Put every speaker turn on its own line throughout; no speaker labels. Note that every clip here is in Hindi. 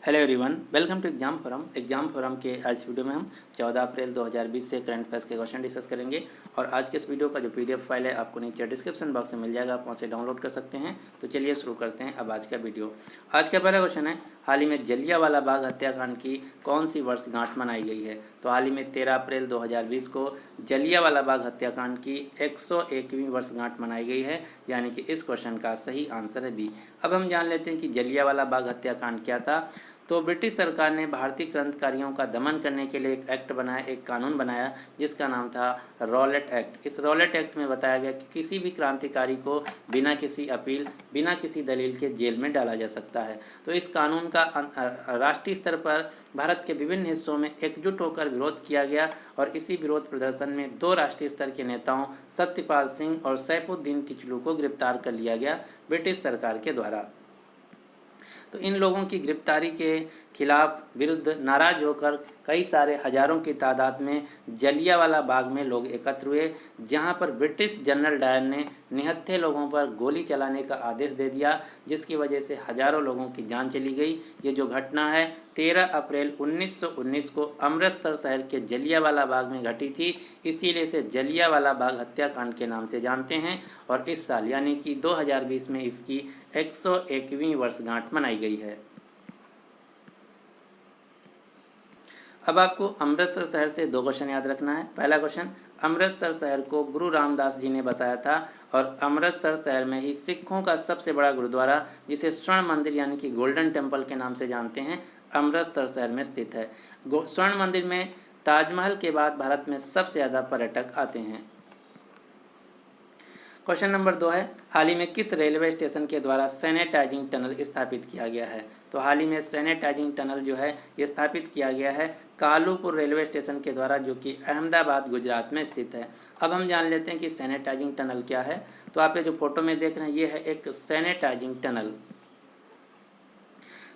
Hello everyone, welcome to exam forum के आज वीडियो में हम 14 अप्रैल 2020 से करंट अफेयर्स के क्वेश्चन डिस्कस करेंगे। और आज के इस वीडियो का जो पीडीएफ फाइल है आपको नीचे डिस्क्रिप्शन बॉक्स में मिल जाएगा, आप वहाँ से डाउनलोड कर सकते हैं। तो चलिए शुरू करते हैं अब आज का वीडियो। आज का पहला क्वेश्चन है, हाल ही में जलियांवाला बाग हत्याकांड की कौन सी वर्षगांठ मनाई गई है। तो हाल ही में 13 अप्रैल 2020 को जलियांवाला बाग हत्याकांड की 101वीं वर्षगांठ मनाई गई है, यानी कि इस क्वेश्चन का सही आंसर है बी। अब हम जान लेते हैं कि जलियांवाला बाग हत्याकांड क्या था। तो ब्रिटिश सरकार ने भारतीय क्रांतिकारियों का दमन करने के लिए एक एक्ट बनाया, एक कानून बनाया जिसका नाम था रॉलेट एक्ट। इस रॉलेट एक्ट में बताया गया कि किसी भी क्रांतिकारी को बिना किसी अपील, बिना किसी दलील के जेल में डाला जा सकता है। तो इस कानून का राष्ट्रीय स्तर पर भारत के विभिन्न हिस्सों में एकजुट होकर विरोध किया गया और इसी विरोध प्रदर्शन में दो राष्ट्रीय स्तर के नेताओं सत्यपाल सिंह और सैफुद्दीन किचलू को गिरफ्तार कर लिया गया ब्रिटिश सरकार के द्वारा। तो इन लोगों की गिरफ्तारी के खिलाफ विरुद्ध नाराज होकर कई सारे हजारों की तादाद में जलियांवाला बाग में लोग एकत्र हुए, जहां पर ब्रिटिश जनरल डायर ने निहत्थे लोगों पर गोली चलाने का आदेश दे दिया, जिसकी वजह से हजारों लोगों की जान चली गई। ये जो घटना है 13 अप्रैल 1919 को अमृतसर शहर के जलियांवाला बाग में घटी थी, इसीलिए इसे जलियांवाला बाग हत्याकांड के नाम से जानते हैं। और इस साल यानी कि 2020 में इसकी 101वीं वर्षगांठ मनाई गई है। अब आपको अमृतसर शहर से दो क्वेश्चन याद रखना है। पहला क्वेश्चन, अमृतसर शहर को गुरु रामदास जी ने बसाया था और अमृतसर शहर में ही सिखों का सबसे बड़ा गुरुद्वारा, जिसे स्वर्ण मंदिर यानी कि गोल्डन टेम्पल के नाम से जानते हैं, अमृतसर शहर में स्थित है। स्वर्ण मंदिर में ताजमहल के बाद भारत में सबसे ज़्यादा पर्यटक आते हैं। क्वेश्चन नंबर 2 है, हाल ही में किस रेलवे स्टेशन के द्वारा सैनिटाइजिंग टनल स्थापित किया गया है। तो हाल ही में सैनिटाइजिंग टनल जो है ये स्थापित किया गया है कालूपुर रेलवे स्टेशन के द्वारा, जो कि अहमदाबाद गुजरात में स्थित है। अब हम जान लेते हैं कि सैनिटाइजिंग टनल क्या है। तो आप ये जो फोटो में देख रहे हैं ये है एक सैनिटाइजिंग टनल।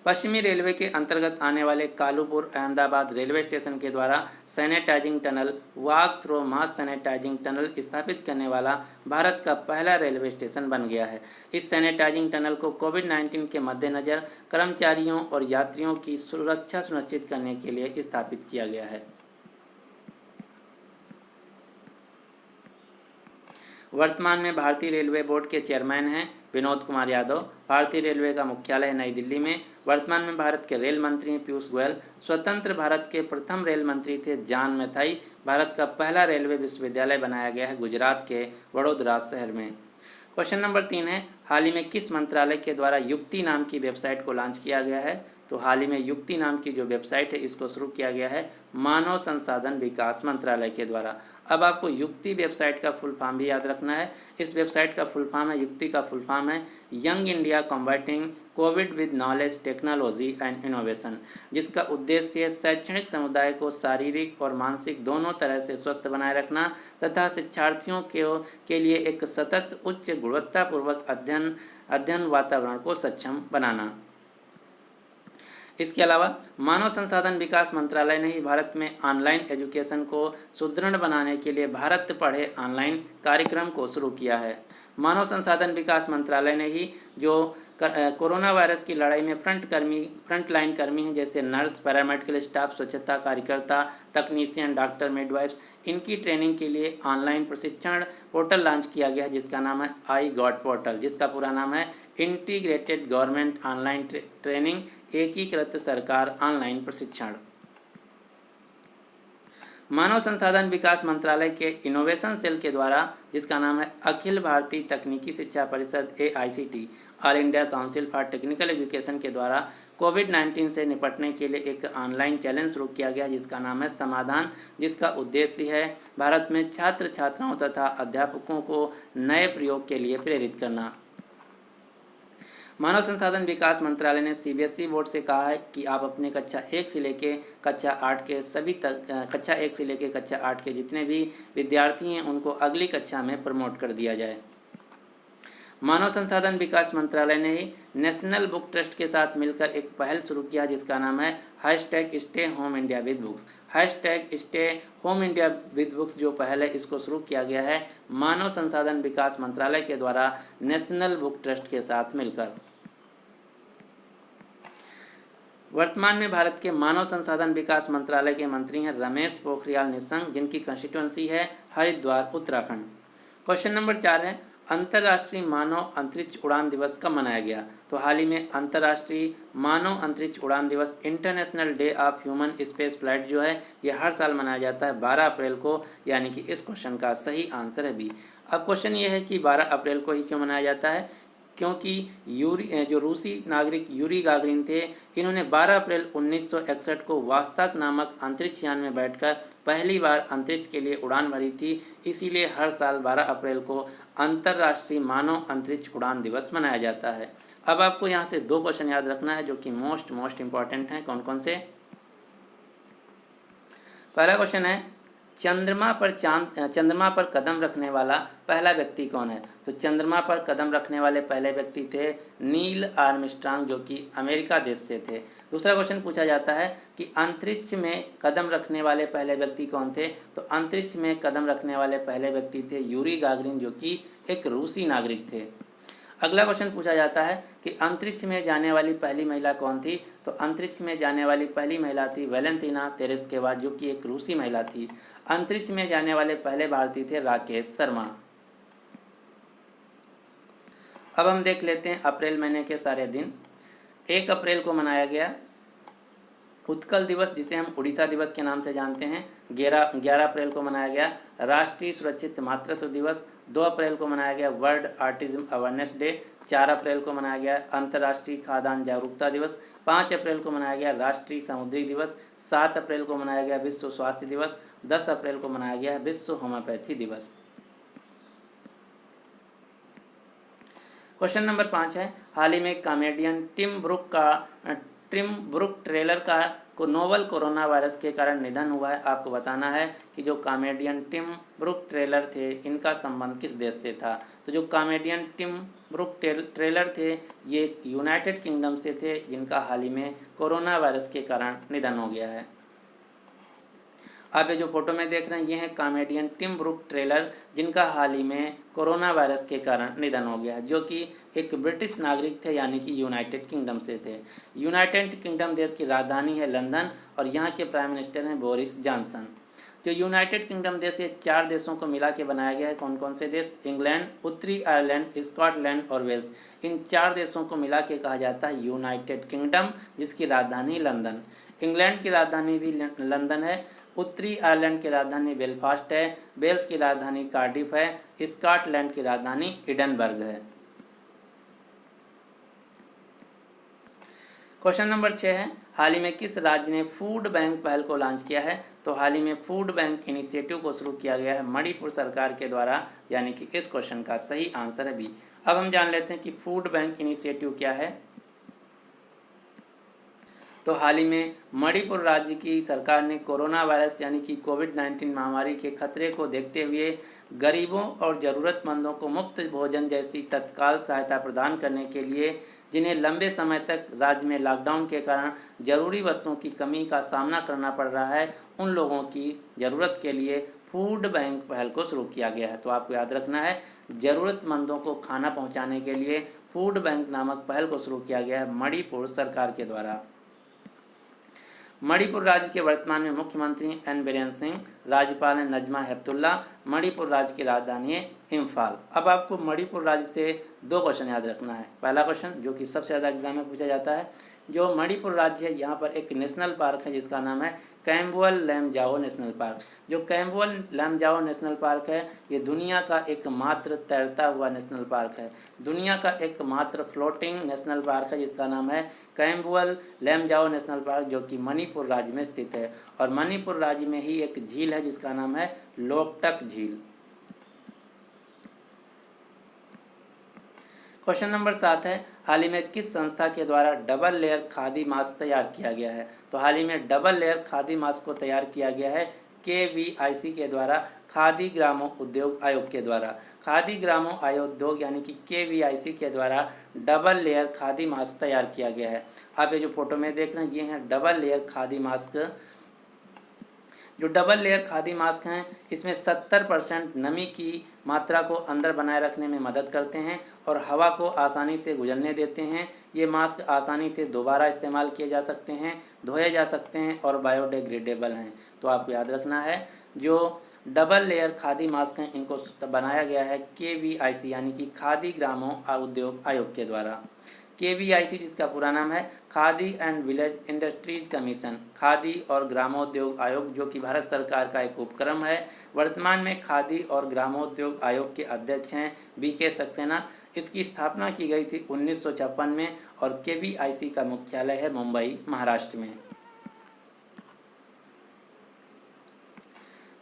पश्चिमी रेलवे के अंतर्गत आने वाले कालूपुर अहमदाबाद रेलवे स्टेशन के द्वारा सैनिटाइजिंग टनल वॉक थ्रू मास सैनिटाइजिंग टनल स्थापित करने वाला भारत का पहला रेलवे स्टेशन बन गया है। इस सैनिटाइजिंग टनल को कोविड-19 के मद्देनज़र कर्मचारियों और यात्रियों की सुरक्षा सुनिश्चित करने के लिए स्थापित किया गया है। वर्तमान में भारतीय रेलवे बोर्ड के चेयरमैन हैं विनोद कुमार यादव। भारतीय रेलवे का मुख्यालय है नई दिल्ली में। वर्तमान में भारत के रेल मंत्री हैं पीयूष गोयल। स्वतंत्र भारत के प्रथम रेल मंत्री थे जॉन मैथाई। भारत का पहला रेलवे विश्वविद्यालय बनाया गया है गुजरात के वडोदरा शहर में। क्वेश्चन नंबर 3 है, हाल ही में किस मंत्रालय के द्वारा युक्ति नाम की वेबसाइट को लॉन्च किया गया है। तो हाल ही में युक्ति नाम की जो वेबसाइट है इसको शुरू किया गया है मानव संसाधन विकास मंत्रालय के द्वारा। अब आपको युक्ति वेबसाइट का फुल फॉर्म भी याद रखना है। इस वेबसाइट का फुल फॉर्म है, युक्ति का फुल फॉर्म है young India combating Covid with knowledge technology and innovation, जिसका उद्देश्य शैक्षणिक समुदाय को शारीरिक और मानसिक दोनों तरह से स्वस्थ बनाए रखना तथा शिक्षार्थियों के लिए एक सतत उच्च गुणवत्तापूर्वक अध्ययन वातावरण को सक्षम बनाना। इसके अलावा मानव संसाधन विकास मंत्रालय ने ही भारत में ऑनलाइन एजुकेशन को सुदृढ़ बनाने के लिए भारत पढ़े ऑनलाइन कार्यक्रम को शुरू किया है। मानव संसाधन विकास मंत्रालय ने ही जो कोरोना वायरस की लड़ाई में फ्रंट लाइन कर्मी हैं, जैसे नर्स, पैरामेडिकल स्टाफ, स्वच्छता कार्यकर्ता, तकनीशियन, डॉक्टर, मिडवाइफ्स, इनकी ट्रेनिंग के लिए ऑनलाइन प्रशिक्षण पोर्टल लॉन्च किया गया है जिसका नाम है आई गॉट पोर्टल, जिसका पूरा नाम है इंटीग्रेटेड गवर्नमेंट ऑनलाइन ट्रेनिंग, एकीकृत सरकार ऑनलाइन प्रशिक्षण। मानव संसाधन विकास मंत्रालय के इनोवेशन सेल के द्वारा, जिसका नाम है अखिल भारतीय तकनीकी शिक्षा परिषद AICT, all India council for technical education के द्वारा कोविड-19 से निपटने के लिए एक ऑनलाइन चैलेंज शुरू किया गया जिसका नाम है समाधान, जिसका उद्देश्य है भारत में छात्र छात्राओं तथा अध्यापकों को नए प्रयोग के लिए प्रेरित करना। मानव संसाधन विकास मंत्रालय ने CBSE बोर्ड से कहा है कि आप अपने कक्षा 1 से लेके कक्षा 8 के कक्षा 1 से लेके कक्षा 8 के जितने भी विद्यार्थी हैं उनको अगली कक्षा में प्रमोट कर दिया जाए। मानव संसाधन विकास मंत्रालय ने ही नेशनल बुक ट्रस्ट के साथ मिलकर एक पहल शुरू किया जिसका नाम है #stay home India with books. #Stay home India with books जो पहल है इसको शुरू किया गया है मानव संसाधन विकास मंत्रालय के द्वारा नेशनल बुक ट्रस्ट के साथ मिलकर। वर्तमान में भारत के मानव संसाधन विकास मंत्रालय के मंत्री हैं रमेश पोखरियाल निशंक, जिनकी कंस्टिट्यूंसी है हरिद्वार उत्तराखंड। क्वेश्चन नंबर 4 है अंतर्राष्ट्रीय मानव अंतरिक्ष उड़ान दिवस कब मनाया गया? तो हाल ही में अंतर्राष्ट्रीय मानव अंतरिक्ष उड़ान दिवस international day of human space flight जो है ये हर साल मनाया जाता है 12 अप्रैल को, यानी कि इस क्वेश्चन का सही आंसर है बी। अब क्वेश्चन ये है कि 12 अप्रैल को ही क्यों मनाया जाता है? क्योंकि जो रूसी नागरिक यूरी गागरिन थे, इन्होंने 12 अप्रैल 1961 को वास्ताक नामक अंतरिक्ष यान में बैठकर पहली बार अंतरिक्ष के लिए उड़ान भरी थी। इसीलिए हर साल 12 अप्रैल को अंतर्राष्ट्रीय मानव अंतरिक्ष उड़ान दिवस मनाया जाता है। अब आपको यहाँ से 2 क्वेश्चन याद रखना है जो कि मोस्ट इम्पॉर्टेंट हैं। कौन कौन से? पहला क्वेश्चन है चंद्रमा पर कदम रखने वाला पहला व्यक्ति कौन है? तो चंद्रमा पर कदम रखने वाले पहले व्यक्ति थे नील आर्मस्ट्रांग, जो कि अमेरिका देश से थे। दूसरा क्वेश्चन पूछा जाता है कि अंतरिक्ष में कदम रखने वाले पहले व्यक्ति कौन थे? तो अंतरिक्ष में कदम रखने वाले पहले व्यक्ति थे यूरी गागरिन, जो कि एक रूसी नागरिक थे। अगला क्वेश्चन पूछा जाता है कि अंतरिक्ष में जाने वाली पहली महिला कौन थी? तो अंतरिक्ष में जाने वाली पहली महिला थी वैलेंटिना तेरेस्केवा, जो कि एक रूसी महिला थी। अंतरिक्ष में जाने वाले पहले भारतीय थे राकेश शर्मा। अब हम देख लेते हैं अप्रैल महीने के सारे दिन। 1 अप्रैल को मनाया गया उत्कल दिवस, जिसे हम उड़ीसा दिवस के नाम से जानते हैं। 11 अप्रैल को मनाया गया राष्ट्रीय सुरक्षित मातृत्व दिवस। 2 अप्रैल को मनाया गया वर्ल्ड ऑटिज्म अवेयरनेस डे। 4 अप्रैल को मनाया गया अंतर्राष्ट्रीय खाद्यान्न जागरूकता दिवस। 5 अप्रैल को मनाया गया राष्ट्रीय समुद्री दिवस। 7 अप्रैल को मनाया गया विश्व स्वास्थ्य दिवस। 10 अप्रैल को मनाया गया विश्व होम्योपैथी दिवस। क्वेश्चन नंबर 5 है हाल ही में कॉमेडियन टिम ब्रूक ट्रेलर को नोवल कोरोना वायरस के कारण निधन हुआ है। आपको बताना है कि जो कॉमेडियन टिम ब्रूक ट्रेलर थे इनका संबंध किस देश से था? तो जो कॉमेडियन टिम ब्रूक ट्रेलर थे ये यूनाइटेड किंगडम से थे, जिनका हाल ही में कोरोना वायरस के कारण निधन हो गया है। आप ये जो फोटो में देख रहे हैं ये है कॉमेडियन टिम ब्रूक ट्रेलर, जिनका हाल ही में कोरोना वायरस के कारण निधन हो गया है, जो कि एक ब्रिटिश नागरिक थे, यानी कि यूनाइटेड किंगडम से थे। यूनाइटेड किंगडम देश की राजधानी है लंदन और यहाँ के प्राइम मिनिस्टर हैं बोरिस जॉनसन। जो यूनाइटेड किंगडम देश ये 4 देशों को मिला के बनाया गया है। कौन कौन से देश? इंग्लैंड, उत्तरी आयरलैंड, स्कॉटलैंड और वेल्स। इन 4 देशों को मिला के कहा जाता है यूनाइटेड किंगडम, जिसकी राजधानी लंदन। इंग्लैंड की राजधानी भी लंदन है। उत्तरी आयरलैंड की राजधानी बेलफास्ट है। वेल्स की राजधानी कार्डिफ है। स्कॉटलैंड की राजधानी एडिनबर्ग है। क्वेश्चन नंबर 6 है हाल ही में किस राज्य ने फूड बैंक पहल को लॉन्च किया है? तो हाल ही में फूड बैंक इनिशिएटिव को शुरू किया गया है मणिपुर सरकार के द्वारा, यानी कि इस क्वेश्चन का सही आंसर है बी। अब हम जान लेते हैं कि फूड बैंक इनिशिएटिव क्या है। तो हाल ही में मणिपुर राज्य की सरकार ने कोरोना वायरस यानी कि कोविड-19 महामारी के खतरे को देखते हुए गरीबों और ज़रूरतमंदों को मुफ्त भोजन जैसी तत्काल सहायता प्रदान करने के लिए, जिन्हें लंबे समय तक राज्य में लॉकडाउन के कारण जरूरी वस्तुओं की कमी का सामना करना पड़ रहा है, उन लोगों की ज़रूरत के लिए फूड बैंक पहल को शुरू किया गया है। तो आपको याद रखना है ज़रूरतमंदों को खाना पहुँचाने के लिए फूड बैंक नामक पहल को शुरू किया गया है मणिपुर सरकार के द्वारा। मणिपुर राज्य के वर्तमान में मुख्यमंत्री एन बीरेन सिंह, राज्यपाल हैं नजमा हेपतुल्ला। मणिपुर राज्य की राजधानी है इम्फाल। अब आपको मणिपुर राज्य से 2 क्वेश्चन याद रखना है। पहला क्वेश्चन जो कि सबसे ज़्यादा एग्जाम में पूछा जाता है, जो मणिपुर राज्य है यहाँ पर एक नेशनल पार्क है जिसका नाम है कैम्बुअल लैमजाओ नेशनल पार्क। जो कैम्बुअल लैमजाओ नेशनल पार्क है ये दुनिया का एकमात्र तैरता हुआ नेशनल पार्क है, दुनिया का एकमात्र फ्लोटिंग नेशनल पार्क है जिसका नाम है कैम्बुअल लैमजाओ नेशनल पार्क, जो कि मणिपुर राज्य में स्थित है। और मणिपुर राज्य में ही एक झील है जिसका नाम है लोकटक झील। क्वेश्चन नंबर 7 है हाल ही में किस संस्था के द्वारा डबल लेयर खादी मास्क तैयार किया गया है? तो हाल ही में डबल लेयर खादी मास्क को तैयार किया गया है KVIC के द्वारा, खादी ग्रामों उद्योग आयोग के द्वारा। खादी ग्रामों आयोग यानी कि KVIC के द्वारा डबल लेयर खादी मास्क तैयार किया गया है। आप ये जो फोटो में देख रहे हैं ये है डबल लेयर खादी मास्क, जो डबल लेयर खादी मास्क हैं इसमें 70% नमी की मात्रा को अंदर बनाए रखने में मदद करते हैं और हवा को आसानी से गुजरने देते हैं। ये मास्क आसानी से दोबारा इस्तेमाल किए जा सकते हैं, धोए जा सकते हैं और बायोडिग्रेडेबल हैं। तो आपको याद रखना है जो डबल लेयर खादी मास्क हैं इनको बनाया गया है KVIC यानी कि खादी ग्रामों उद्योग आयोग के द्वारा। KVIC जिसका पूरा नाम है khadi and village industries commission, khadi और ग्रामोद्योग आयोग, जो कि भारत सरकार का एक उपक्रम है। वर्तमान में खादी और ग्रामोद्योग आयोग के अध्यक्ष हैं BK सक्सेना। इसकी स्थापना की गई थी 1956 में और KVIC का मुख्यालय है मुंबई, महाराष्ट्र में।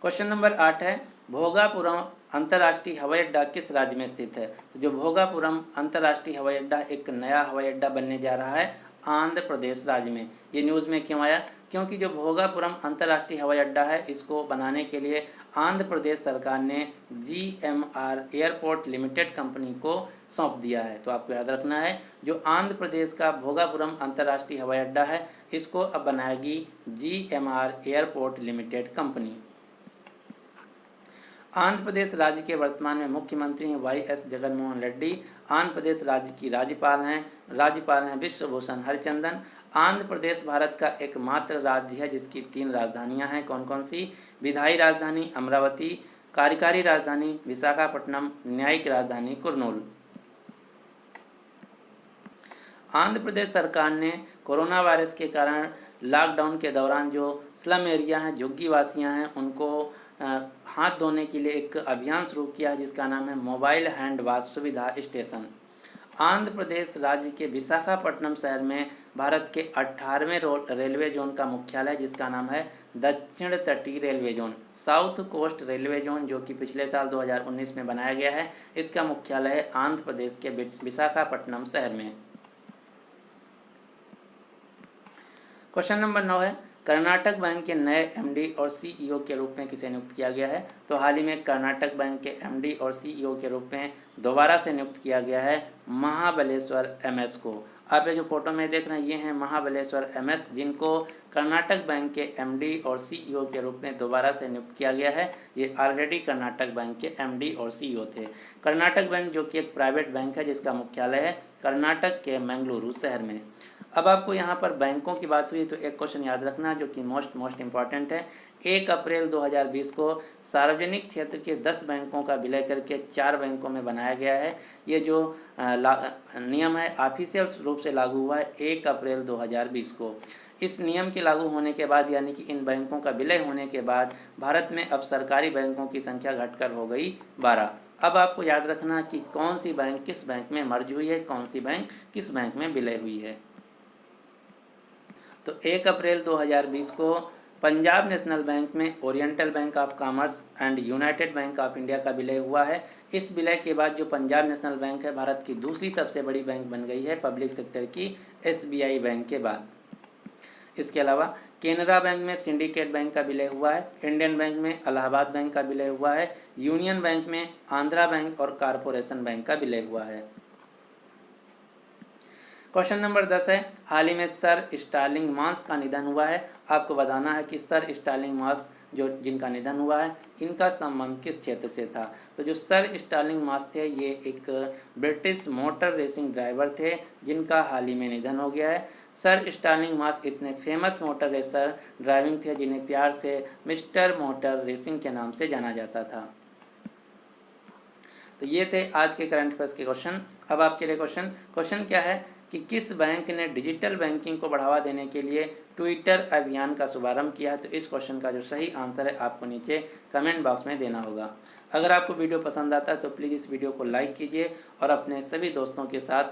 क्वेश्चन नंबर 8 है भोगापुरम अंतर्राष्ट्रीय हवाई अड्डा किस राज्य में स्थित है। तो जो भोगापुरम अंतर्राष्ट्रीय हवाई अड्डा एक नया हवाई अड्डा बनने जा रहा है आंध्र प्रदेश राज्य में। ये न्यूज़ में क्यों आया, क्योंकि जो भोगापुरम अंतर्राष्ट्रीय हवाई अड्डा है इसको बनाने के लिए आंध्र प्रदेश सरकार ने GMR एयरपोर्ट लिमिटेड कंपनी को सौंप दिया है। तो आपको याद रखना है जो आंध्र प्रदेश का भोगापुरम अंतर्राष्ट्रीय हवाई अड्डा है इसको अब बनाएगी GMR airport limited company. Andhra Pradesh राज्य के वर्तमान में मुख्यमंत्री हैं YS जगनमोहन रेड्डी। आंध्र प्रदेश राज्य की राज्यपाल हैं विश्वभूषण हरिचंदन। आंध्र प्रदेश भारत का एकमात्र राज्य है जिसकी 3 राजधानियां हैं। कौन कौन सी? विधायी राजधानी अमरावती, कार्यकारी राजधानी विशाखापट्टनम, न्यायिक राजधानी कुर्नूल। आंध्र प्रदेश सरकार ने कोरोना वायरस के कारण लॉकडाउन के दौरान जो स्लम एरिया हैं, झुग्गीवासियां हैं, उनको हाथ धोने के लिए एक अभियान शुरू किया है जिसका नाम है मोबाइल हैंड वॉश सुविधा स्टेशन। आंध्र प्रदेश राज्य के विशाखापट्टनम शहर में भारत के 18वें रेलवे जोन का मुख्यालय जिसका नाम है दक्षिण तटीय railway zone, south coast railway zone, जो कि पिछले साल 2019 में बनाया गया है। इसका मुख्यालय है आंध्र प्रदेश के विशाखापट्टनम शहर में। क्वेश्चन नंबर 9 है कर्नाटक बैंक के नए MD और CEO के रूप में किसे नियुक्त किया गया है। तो हाल ही में कर्नाटक बैंक के MD और CEO के रूप में दोबारा से नियुक्त किया गया है महाबलेश्वर MS को। आप ये जो फोटो में देख रहे हैं ये हैं महाबलेश्वर MS, जिनको कर्नाटक बैंक के MD और CEO के रूप में दोबारा से नियुक्त किया गया है। ये ऑलरेडी कर्नाटक बैंक के MD और CEO थे। कर्नाटक बैंक जो कि एक प्राइवेट बैंक है जिसका मुख्यालय है कर्नाटक के मंगलुरु शहर में। अब आपको यहाँ पर बैंकों की बात हुई तो एक क्वेश्चन याद रखना जो कि मोस्ट इम्पॉर्टेंट है। 1 अप्रैल 2020 को सार्वजनिक क्षेत्र के 10 बैंकों का विलय करके 4 बैंकों में बनाया गया है। ये जो नियम है ऑफिशियल रूप से लागू हुआ है 1 अप्रैल 2020 को। इस नियम के लागू होने के बाद यानी कि इन बैंकों का विलय होने के बाद भारत में अब सरकारी बैंकों की संख्या घटकर हो गई 12। अब आपको याद रखना कि कौन सी बैंक किस बैंक में मर्ज हुई है, कौन सी बैंक किस बैंक में विलय हुई है। तो 1 अप्रैल 2020 को पंजाब नेशनल बैंक में oriental bank of commerce and United bank of India का विलय हुआ है। इस विलय के बाद जो पंजाब नेशनल बैंक है भारत की दूसरी सबसे बड़ी बैंक बन गई है पब्लिक सेक्टर की SBI बैंक के बाद। इसके अलावा केनरा बैंक में सिंडिकेट बैंक का विलय हुआ है, इंडियन बैंक में इलाहाबाद बैंक का विलय हुआ है, यूनियन बैंक में आंध्रा बैंक और कॉरपोरेशन बैंक का विलय हुआ है। क्वेश्चन नंबर 10 है हाल ही में सर स्टार्लिंग मास का निधन हुआ है। आपको बताना है कि सर स्टार्लिंग मास जो जिनका निधन हुआ है इनका संबंध किस क्षेत्र से था। तो जो सर स्टार्लिंग मास थे ये एक ब्रिटिश मोटर रेसिंग ड्राइवर थे जिनका हाल ही में निधन हो गया है। सर स्टार्लिंग मास इतने फेमस मोटर रेसर ड्राइविंग थे जिन्हें प्यार से मिस्टर मोटर रेसिंग के नाम से जाना जाता था। तो ये थे आज के करंट अफेयर्स के क्वेश्चन। अब आपके लिए क्वेश्चन क्या है कि किस बैंक ने डिजिटल बैंकिंग को बढ़ावा देने के लिए ट्विटर अभियान का शुभारंभ किया। तो इस क्वेश्चन का जो सही आंसर है आपको नीचे कमेंट बॉक्स में देना होगा। अगर आपको वीडियो पसंद आता है तो प्लीज़ इस वीडियो को लाइक कीजिए और अपने सभी दोस्तों के साथ